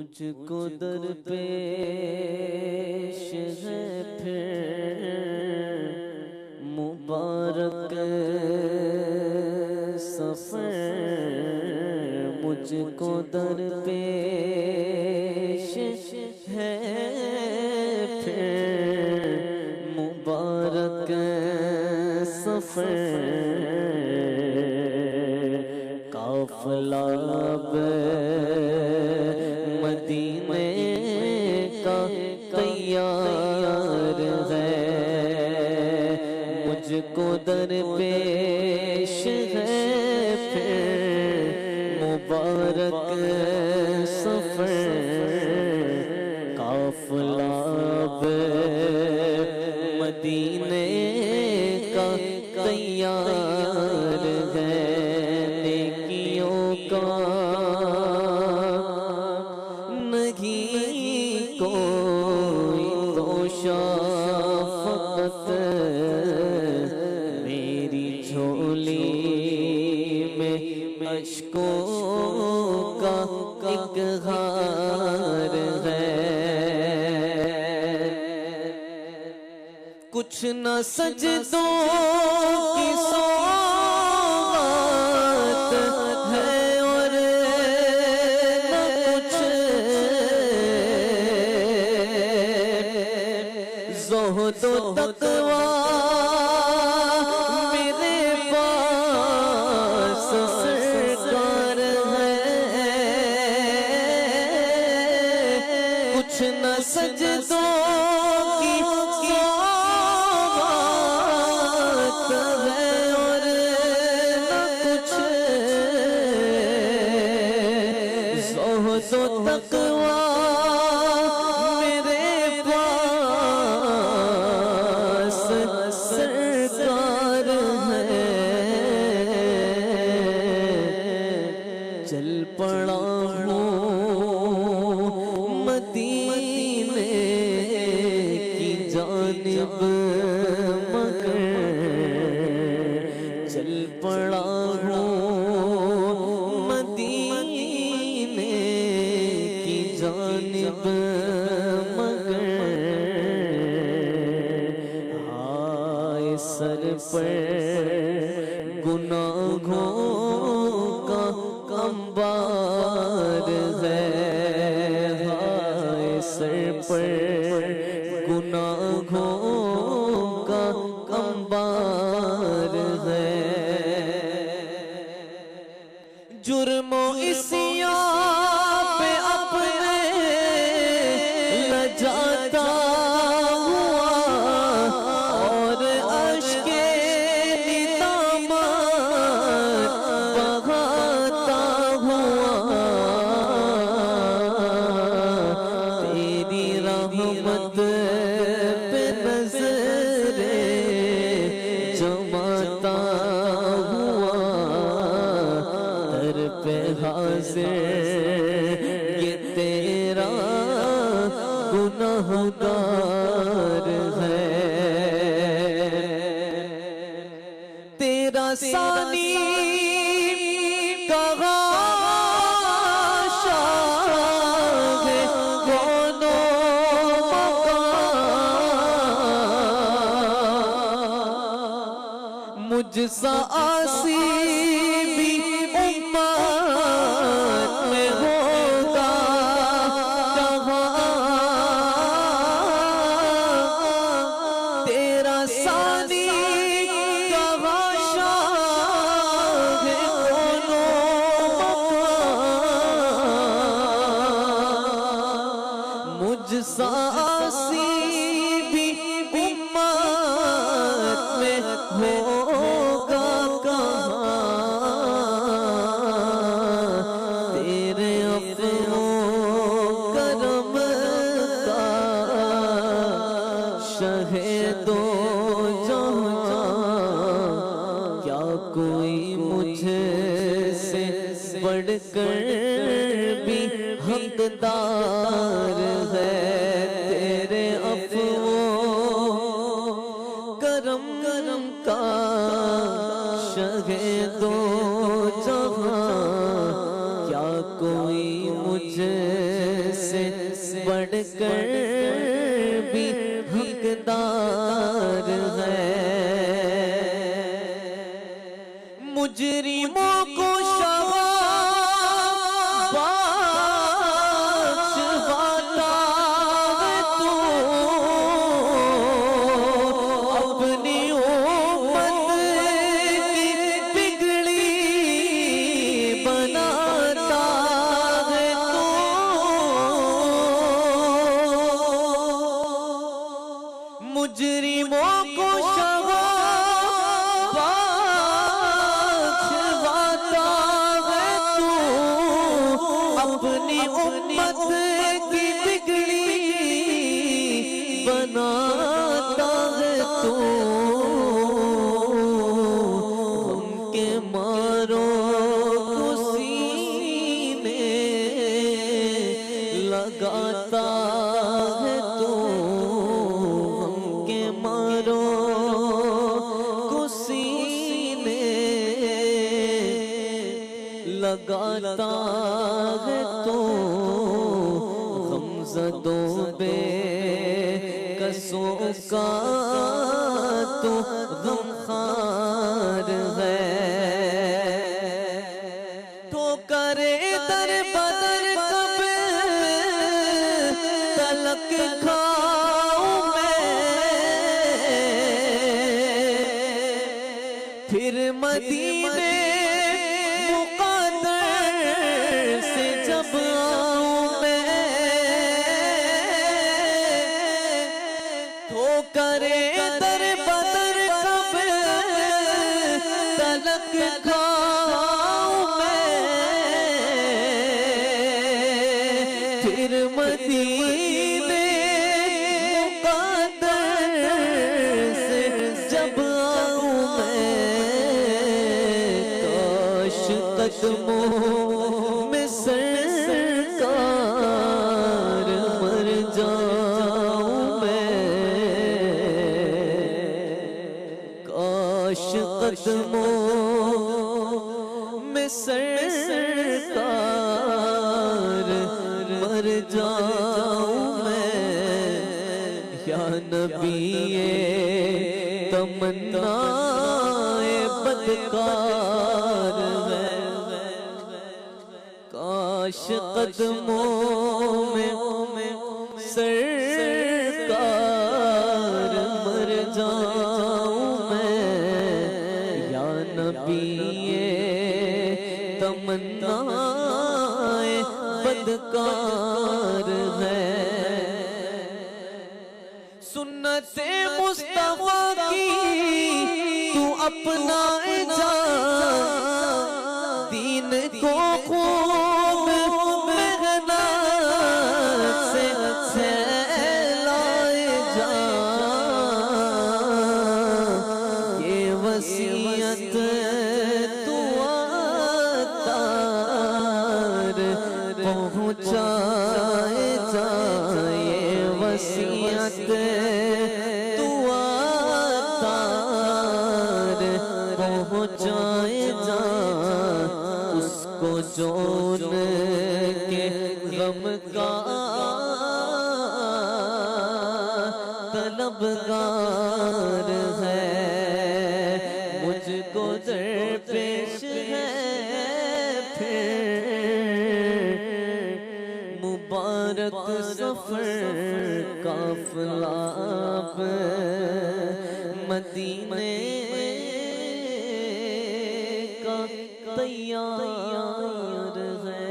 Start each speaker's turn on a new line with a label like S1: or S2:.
S1: मुझको दरपेश है फिर मुबारक सफर, मुझको दरपेश है फिर मुबारक सफर। काफिला मदीने का तैयार है, मुझको दरपेश है फिर मुबारक सफर। काफिला मदीने का तैयार है, नेकियों का नहीं कोई दोषा फकत मेरी झोली में अश्कों का एक हार है। कुछ न सजदों की सौगात है और न कुछ ज़ुहदो तक़वा मेरे पास सरकार है। कुछ न सजदों की सौगात है और न कुछ ज़ुहदो तक़वा सरकार है। चल पड़ा हूँ मदीने की जानिब मगर, चल पड़ा हूँ मदीने की जानिब मगर, सर पर गुनाहों का अंबार है। हाय सर पर गुनाहों का अंबार है। जुर्मो इसियां पे अपने लजाता पे नज़रे जमाता हुआ दर पे हाज़िर ये तेरा गुनाहगार है। तेरा सानी का मुझसा आसी भी उम्मत में होगा कहाँ। तेरा सानी कहाँ शाह है दोनों मकान। मुझसा आसी भी उम्मत में होगा कहाँ। तेरे अपनों करम का शहीदो जहाँ, क्या कोई मुझसे बढ़कर भी हकदार है। तेरे अपनों करम का शहीदो जहाँ, क्या कोई मुझसे से बढ़कर भी हकदार है। मुजरिमों को बख्शवाता है तू, अपनी उम्मत की बिगड़ी बनाता है तू। मुजरिमों को अपनी उम्मत की बिगड़ी बनाता है तू। हमके मारो को सीने लगाता है तू। हमके मारो को सीने लगाता है तो। गमज़दों बेकसों का तो गमखार है। तो करे दर बदर कब तलक खाऊं मैं, फिर मदीने से जब आऊं मैं, तो करे दर बदर कब तलक खाऊं मैं, फिर मदीने मुक़द्दर से जब आऊं मैं। काश कदमों में सरकार मर जाऊं मैं। काश कदमों में सरकार मर जाऊं मैं। या नबीए तमन्नाए बदकार है। काश कदमों में सरकार मर जाऊं मैं। या नबीए तमन्नाए बदकार है। सुन्नते मुस्तफा की तू अपनाए जा, दीन को खूब मेहनत से फैलाए जा। ये वसीयत तू अतार पहुँचाए जा। ये वसीयत तू अतार पहुँचाए जा। उसको जोन के गम का तलबगार है। मुझको दरपेश है फिर मुबारक सफर काफिला मदीने का तैयार है।